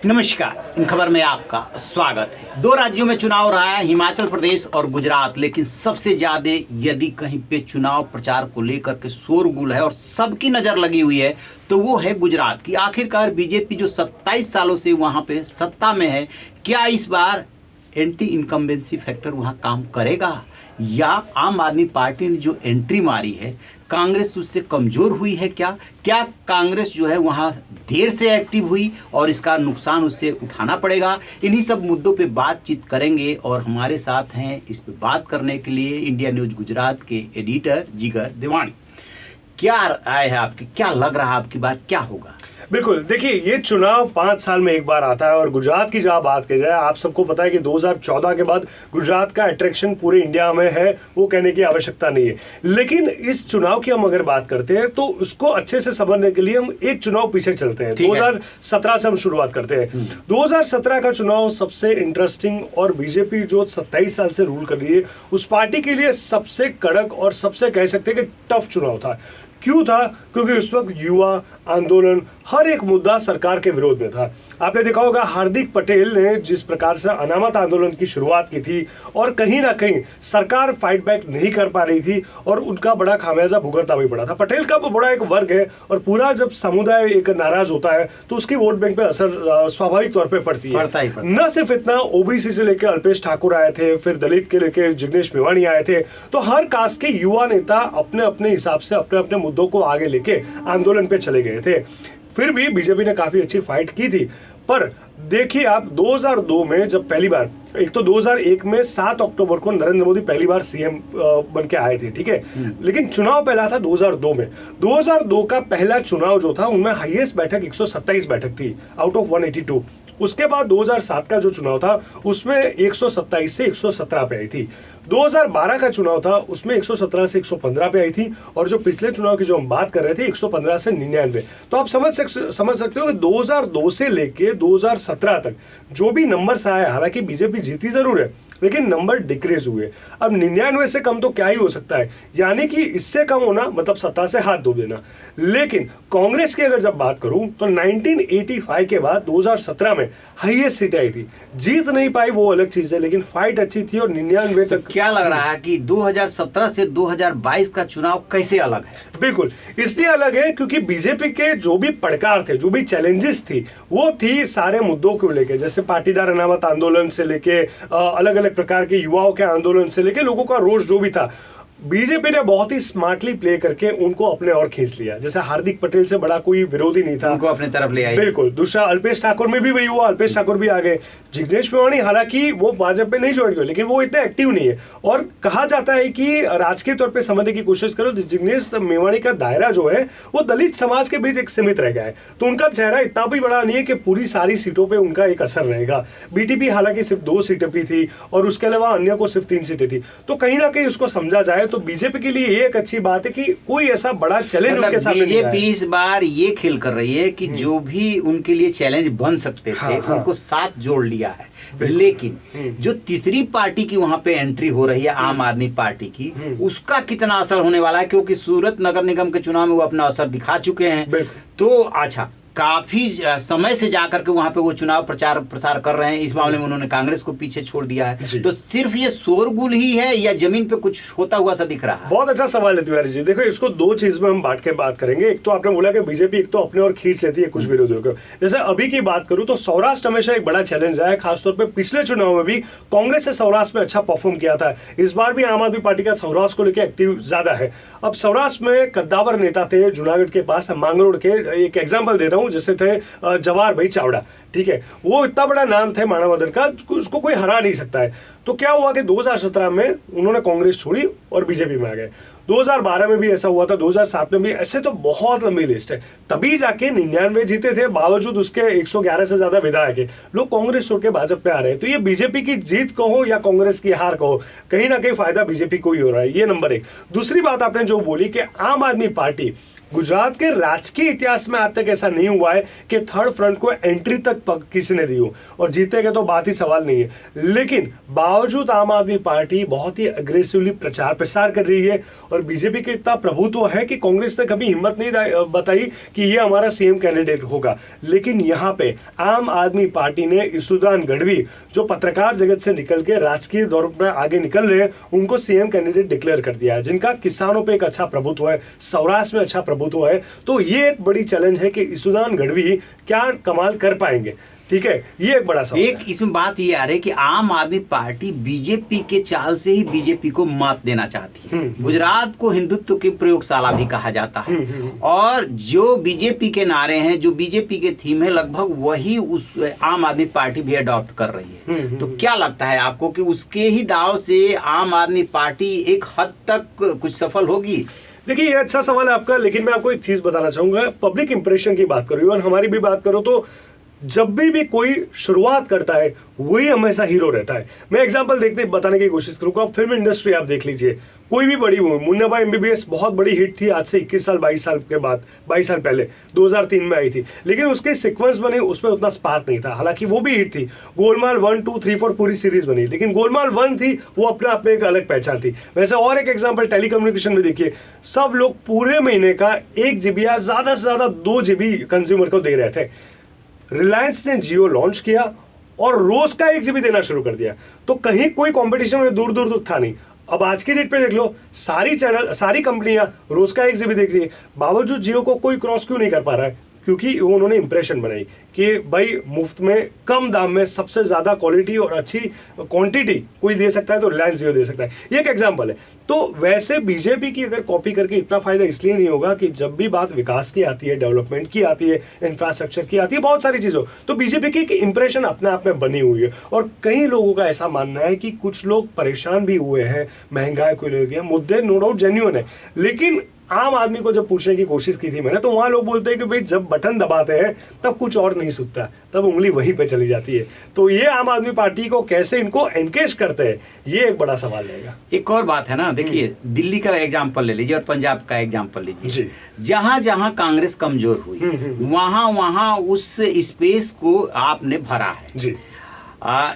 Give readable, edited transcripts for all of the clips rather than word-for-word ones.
नमस्कार। इन खबर में आपका स्वागत है। दो राज्यों में चुनाव रहा है, हिमाचल प्रदेश और गुजरात, लेकिन सबसे ज्यादा यदि कहीं पे चुनाव प्रचार को लेकर के शोरगुल है और सबकी नजर लगी हुई है तो वो है गुजरात की। आखिरकार बीजेपी जो 27 सालों से वहां पे सत्ता में है, क्या इस बार एंटी इनकम्बेंसी फैक्टर वहां काम करेगा, या आम आदमी पार्टी ने जो एंट्री मारी है कांग्रेस उससे कमज़ोर हुई है? क्या कांग्रेस जो है वहाँ देर से एक्टिव हुई और इसका नुकसान उससे उठाना पड़ेगा? इन्हीं सब मुद्दों पे बातचीत करेंगे और हमारे साथ हैं इस पे बात करने के लिए इंडिया न्यूज़ गुजरात के एडिटर जिगर देवानी। क्या राय है आपकी, क्या लग रहा है आपकी बात, क्या होगा? बिल्कुल, देखिए ये चुनाव 5 साल में एक बार आता है और गुजरात की जहाँ बात की जाए, आप सबको पता है कि 2014 के बाद गुजरात का अट्रैक्शन पूरे इंडिया में है, वो कहने की आवश्यकता नहीं है। लेकिन इस चुनाव की हम अगर बात करते हैं तो उसको अच्छे से समझने के लिए हम एक चुनाव पीछे चलते हैं। 2017 से हम शुरुआत करते हैं। 2017 का चुनाव सबसे इंटरेस्टिंग और बीजेपी जो 27 साल से रूल कर रही है उस पार्टी के लिए सबसे कड़क और सबसे कह सकते हैं कि टफ चुनाव था। क्यों था? क्योंकि उस वक्त युवा आंदोलन हर एक मुद्दा सरकार के विरोध में था। आपने देखा होगा हार्दिक पटेल ने जिस प्रकार से अनामत आंदोलन की शुरुआत की थी और कहीं ना कहीं सरकार फाइट बैक नहीं कर पा रही थी और उनका बड़ा खामियाजा भुगतना भी पड़ा था। पटेल का बड़ा एक वर्ग है और पूरा जब समुदाय एक नाराज होता है तो उसकी वोट बैंक पे असर स्वाभाविक तौर पर पड़ती है। न सिर्फ इतना, ओबीसी से लेकर अल्पेश ठाकुर आए थे, फिर दलित के लेकर जिग्नेश मेवाणी आए थे, तो हर कास्ट के युवा नेता अपने अपने हिसाब से अपने अपने मुद्दों को आगे लेके आंदोलन पे चले गए थे। फिर भी बीजेपी ने काफी अच्छी फाइट की थी। पर देखिए आप 2002 में जब पहली बार, एक तो 2001 में 7 अक्टूबर को नरेंद्र मोदी पहली बार सीएम बन के आए थे, ठीक है, लेकिन चुनाव पहला था 2002 में। 2002 का पहला चुनाव जो था उनमें हाईएस्ट बैठक 127 बैठक थी आउट ऑफ 182। उसके बाद 2007 का जो चुनाव था उसमें 127 से 117 पे आई थी। 2012 का चुनाव था उसमें 117 से 115 पे आई थी और जो पिछले चुनाव की जो हम बात कर रहे थे 115 से 99। तो आप समझ सकते हो कि 2002 से लेके 2017 तक जो भी नंबर्स आए, हालांकि बीजेपी जीती जरूर है लेकिन नंबर डिक्रीज हुए। अब 99 से कम तो क्या ही हो सकता है, यानी कि इससे कम होना मतलब सत्ता से हाथ धो देना। लेकिन कांग्रेस की अगर जब बात करूं तो 1985 के बाद 2017 में हाईएस्ट सीटें आई थी। जीत नहीं पाई वो अलग चीज है, लेकिन फाइट अच्छी थी और 99 तक। क्या लग रहा है कि 2017 से 2022 का चुनाव कैसे अलग है? बिल्कुल इसलिए अलग है क्योंकि बीजेपी के जो भी पड़कार थे, जो भी चैलेंजेस थी, वो थी सारे मुद्दों को लेके, जैसे पाटीदार अनामत आंदोलन से लेके अलग अलग प्रकार के युवाओं के आंदोलन से लेके लोगों का रोष जो भी था, बीजेपी ने बहुत ही स्मार्टली प्ले करके उनको अपने और खींच लिया। जैसे हार्दिक पटेल से बड़ा कोई विरोधी नहीं था, उनको अपने तरफ ले आई। बिल्कुल। दूसरा अल्पेश ठाकुर में भी वही हुआ, अल्पेश ठाकुर भी आ गए। जिग्नेश मेवाणी हालांकि वो भाजपा में नहीं ज्वाइन किया लेकिन वो इतने एक्टिव नहीं है और कहा जाता है कि राजकीय तौर पर समझने की कोशिश करो तो जिग्नेश मेवाणी का दायरा जो है वो दलित समाज के बीच एक सीमित रह गया है, तो उनका चेहरा इतना भी बड़ा नहीं है कि पूरी सारी सीटों पर उनका एक असर रहेगा। बीटीपी हालांकि सिर्फ 2 सीटें भी थी और उसके अलावा अन्य को सिर्फ 3 सीटें थी। तो कहीं ना कहीं उसको समझा जाए तो बीजेपी के लिए ये एक अच्छी बात है कि कोई ऐसा बड़ा चैलेंज उनके सामने नहीं है। बीजेपी इस बार ये खेल कर रही है कि जो भी उनके लिए चैलेंज बन सकते थे उनको साथ जोड़ लिया है। लेकिन जो तीसरी पार्टी की वहां पे एंट्री हो रही है, आम आदमी पार्टी की, उसका कितना असर होने वाला है? क्योंकि सूरत नगर निगम के चुनाव में वो अपना असर दिखा चुके हैं। तो अच्छा, काफी समय से जाकर के वहां पे वो चुनाव प्रचार प्रसार कर रहे हैं। इस मामले में उन्होंने कांग्रेस को पीछे छोड़ दिया है। तो सिर्फ ये शोरगुल ही है या जमीन पे कुछ होता हुआ सा दिख रहा है? बहुत अच्छा सवाल है तिवारी जी। देखो इसको 2 चीज में हम बांट के बात करेंगे। एक तो आपने बोला कि बीजेपी एक तो अपने और खींच लेती है कुछ विरोधियों को। जैसे अभी की बात करूं तो सौराष्ट्र हमेशा एक बड़ा चैलेंज है, खासतौर पर पिछले चुनाव में भी कांग्रेस ने सौराष्ट्र में अच्छा परफॉर्म किया था। इस बार भी आम आदमी पार्टी का सौराष्ट्र को लेकर एक्टिव ज्यादा है। अब सौराष्ट्र में कद्दावर नेता थे जूनागढ़ के पास, मांगरोड़ के, एक एग्जाम्पल दे रहा हूँ, जैसे थे जवाहर भाई चावड़ा, ठीक है, वो इतना बड़ा नाम थे मानवदर का, उसको कोई हरा नहीं सकता है। तो क्या हुआ कि 2017 में उन्होंने कांग्रेस छोड़ी और बीजेपी में आ गए। 2012 में भी ऐसा हुआ था, 2007 में भी। ऐसे तो बहुत लंबी लिस्ट है। तभी जाके 99 जीते थे, बावजूद उसके 111 से ज्यादा विधायक है। लोग कांग्रेस छोड़ के भाजपा पे आ रहे हैं। तो ये बीजेपी की जीत कहो या कांग्रेस की हार कहो, कहीं ना कहीं फायदा बीजेपी को ही हो रहा है। ये नंबर 1। दूसरी बात आपने जो बोली कि आम आदमी पार्टी गुजरात के राजकीय इतिहास में आज तक ऐसा नहीं हुआ है कि थर्ड फ्रंट को एंट्री तक किसी ने दी हो, और जीतेगा तो बात ही सवाल नहीं है। लेकिन बावजूद आम आदमी पार्टी बहुत ही अग्रेसिवली प्रचार प्रसार कर रही है, और बीजेपी के इतना प्रभुत्व है कि कांग्रेस ने कभी हिम्मत नहीं बताई कि ये हमारा सीएम कैंडिडेट होगा। लेकिन यहाँ पे आम आदमी पार्टी ने इसुदान गढ़वी, जो पत्रकार जगत से निकल के राजकीय दौर में आगे निकल रहे हैं, उनको सीएम कैंडिडेट डिक्लेयर कर दिया है, जिनका किसानों पे एक अच्छा प्रभुत्व है, सौराष्ट्र में अच्छा प्रभुत्व है। तो ये एक बड़ी चैलेंज है कि इसुदान गढ़वी क्या कमाल कर पाएंगे। ठीक है, ये एक बड़ा सवाल एक इसमें बात ये आ रही है कि आम आदमी पार्टी बीजेपी के चाल से ही बीजेपी को मात देना चाहती है। गुजरात को हिंदुत्व की प्रयोगशाला भी कहा जाता है, और जो बीजेपी के नारे हैं, जो बीजेपी के थीम है, लगभग वही उस आम आदमी पार्टी भी अडॉप्ट कर रही है। तो क्या लगता है आपको कि उसके ही दाव से आम आदमी पार्टी एक हद तक कुछ सफल होगी? देखिए, ये अच्छा सवाल है आपका, लेकिन मैं आपको एक चीज बताना चाहूंगा। पब्लिक इंप्रेशन की बात करूँ और हमारी भी बात करो, तो जब भी कोई शुरुआत करता है वही हमेशा हीरो रहता है। मैं एग्जांपल बताने की कोशिश करूंगा। फिल्म इंडस्ट्री आप देख लीजिए, कोई भी बड़ी मूवी, मुन्ना भाई एमबीबीएस बहुत बड़ी हिट थी आज से 21 साल 22 साल के बाद, 22 साल पहले 2003 में आई थी, लेकिन उसके सीक्वेंस बने, उसमें उतना स्पार्क नहीं था। हालांकि वो भी हिट थी। गोलमाल 1, 2, 3, 4 पूरी सीरीज बनी, लेकिन गोलमाल 1 थी, वो अपने आप में एक अलग पहचान थी। वैसे और एक एग्जाम्पल टेलीकम्युनिकेशन में देखिए, सब लोग पूरे महीने का 1 GB या ज्यादा से ज्यादा 2 GB कंज्यूमर को दे रहे थे। रिलायंस ने जियो लॉन्च किया और रोज का 1 GB देना शुरू कर दिया, तो कहीं कोई कंपटीशन में दूर दूर तक था नहीं। अब आज की डेट पे देख लो, सारी कंपनियां रोज का 1 GB देख रही है, बावजूद जियो को कोई क्रॉस क्यों नहीं कर पा रहा है? क्योंकि उन्होंने इंप्रेशन बनाई कि भाई मुफ्त में कम दाम में सबसे ज्यादा क्वालिटी और अच्छी क्वांटिटी कोई दे सकता है तो रिलायंस जियो दे सकता है। ये एक एग्जांपल है। तो वैसे बीजेपी की अगर कॉपी करके इतना फायदा इसलिए नहीं होगा कि जब भी बात विकास की आती है, डेवलपमेंट की आती है, इंफ्रास्ट्रक्चर की आती है, बहुत सारी चीजों, तो बीजेपी की एक इंप्रेशन अपने आप में बनी हुई है। और कई लोगों का ऐसा मानना है कि कुछ लोग परेशान भी हुए हैं महंगाई को लेकर, मुद्दे नो डाउट जेन्युइन है, लेकिन आम आदमी को जब पूछने की कोशिश की थी मैंने, तो वहां लोग बोलते हैं कि भाई जब बटन दबाते हैं तब कुछ और नहीं सुनता, तब उंगली वहीं पे चली जाती है। तो ये आम आदमी पार्टी को कैसे इनको एनकेज करते हैं, ये एक बड़ा सवाल रहेगा। एक और बात है ना, देखिए दिल्ली का एग्जाम्पल ले लीजिए और पंजाब का एग्जाम्पल लीजिए। जहां जहां कांग्रेस कमजोर हुई वहां वहां उस स्पेस को आपने भरा है जी।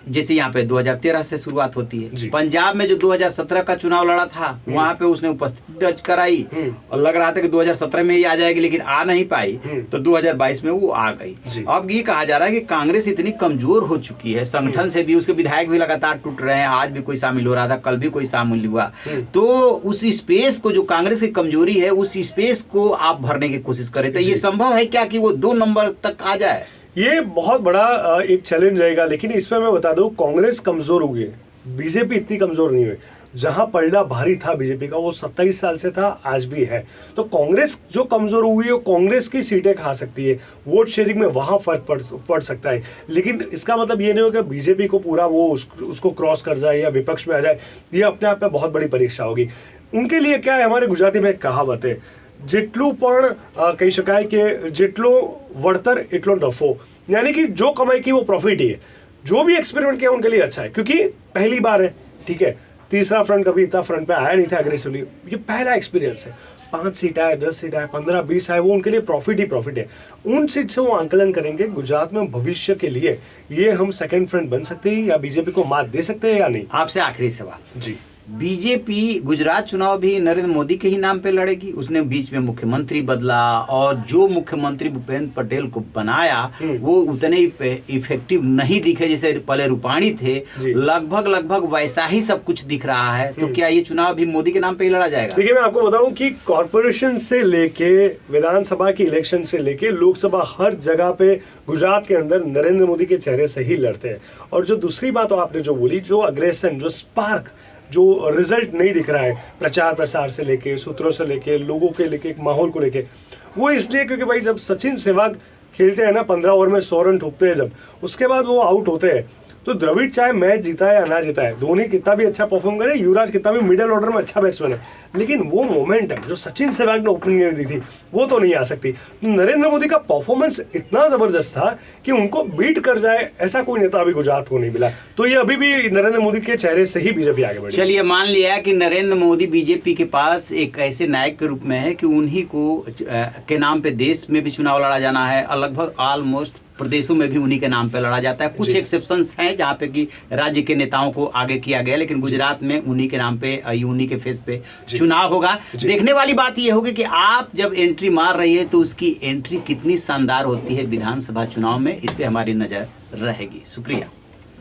जैसे यहाँ पे 2013 से शुरुआत होती है। पंजाब में जो 2017 का चुनाव लड़ा था वहां पे उसने उपस्थिति दर्ज कराई और लग रहा था कि 2017 में ही आ जाएगी, लेकिन आ नहीं पाई, तो 2022 में वो आ गई। अब ये कहा जा रहा है कि कांग्रेस इतनी कमजोर हो चुकी है, संगठन से भी उसके विधायक भी लगातार टूट रहे हैं, आज भी कोई शामिल हो रहा था, कल भी कोई शामिल हुआ, तो उस स्पेस को, जो कांग्रेस की कमजोरी है, उस स्पेस को आप भरने की कोशिश करें। तो ये संभव है क्या कि वो 2 नंबर तक आ जाए? ये बहुत बड़ा एक चैलेंज रहेगा, लेकिन इसमें मैं बता दूं, कांग्रेस कमजोर हुई है, बीजेपी इतनी कमजोर नहीं हुई। जहां पलड़ा भारी था बीजेपी का, वो 27 साल से था, आज भी है। तो कांग्रेस जो कमजोर हुई है, वो कांग्रेस की सीटें खा सकती है, वोट शेयरिंग में वहां फर्क पड़ सकता है, लेकिन इसका मतलब ये नहीं होगा बीजेपी को पूरा वो उसको क्रॉस कर जाए या विपक्ष में आ जाए। ये अपने आप में बहुत बड़ी परीक्षा होगी उनके लिए। क्या है, हमारे गुजराती में एक कहावत है, જેટલું પણ કહી શકાય કે જેટલો વળતર એટલો નફો, यानी कि जो कमाई की वो प्रॉफिट ही है। जो भी एक्सपेरिमेंट किया उनके लिए अच्छा है, क्योंकि पहली बार है, ठीक है, तीसरा फ्रंट कभी इतना फ्रंट पे आया नहीं था अग्रेसिवली, ये पहला एक्सपीरियंस है। 5 सीट आए, 10 सीट आए, 15, 20 आए, वो उनके लिए प्रॉफिट ही प्रॉफिट है। उन सीट से वो आंकलन करेंगे गुजरात में भविष्य के लिए ये हम सेकंड फ्रंट बन सकते हैं या बीजेपी को मात दे सकते हैं या नहीं। आपसे आखिरी सवाल जी, बीजेपी गुजरात चुनाव भी नरेंद्र मोदी के ही नाम पे लड़ेगी? उसने बीच में मुख्यमंत्री बदला और जो मुख्यमंत्री भूपेंद्र पटेल को बनाया वो उतने इफेक्टिव नहीं दिखे जैसे पहले रूपाणी थे, लगभग वैसा ही सब कुछ दिख रहा है। तो क्या ये चुनाव भी मोदी के नाम पे ही लड़ा जाएगा? देखिए, मैं आपको बताऊं कि कॉर्पोरेशन से लेके विधानसभा की इलेक्शन से लेके लोकसभा, हर जगह पे गुजरात के अंदर नरेंद्र मोदी के चेहरे से ही लड़ते हैं। और जो दूसरी बात आपने जो बोली, जो अग्रेशन, जो स्पार्क, जो रिजल्ट नहीं दिख रहा है प्रचार प्रसार से लेके, सूत्रों से लेके, लोगों के लेके, एक माहौल को लेके, वो इसलिए क्योंकि भाई जब सचिन सहवाग खेलते हैं ना, 15 ओवर में 100 रन ठोकते हैं, जब उसके बाद वो आउट होते हैं, तो द्रविड़ चाहे मैच जीता है या ना जीता है, धोनी कितना भी अच्छा परफॉर्म करे, युवराज कितना भी मिडिल ऑर्डर में अच्छा बैट्समैन है, लेकिन वो मोमेंटम जो सचिन सहवाग ने ओपनिंग में दी थी वो तो नहीं आ सकती। नरेंद्र मोदी का परफॉर्मेंस इतना जबरदस्त था कि उनको बीट कर जाए ऐसा कोई नेता अभी गुजरात को नहीं मिला। तो ये अभी भी नरेंद्र मोदी के चेहरे से ही बीजेपी आगे बढ़ी। चलिए मान लिया कि नरेंद्र मोदी बीजेपी के पास एक ऐसे नायक के रूप में है कि उन्हीं को के नाम पे देश में भी चुनाव लड़ा जाना है, और लगभग ऑलमोस्ट प्रदेशों में भी उन्हीं के नाम पे लड़ा जाता है। कुछ एक्सेप्शंस हैं जहाँ पे कि राज्य के नेताओं को आगे किया गया, लेकिन गुजरात में उन्हीं के नाम पे, उन्हीं के फेस पे चुनाव होगा। देखने वाली बात ये होगी कि आप जब एंट्री मार रही है तो उसकी एंट्री कितनी शानदार होती है विधानसभा चुनाव में, इस पे हमारी नजर रहेगी। शुक्रिया।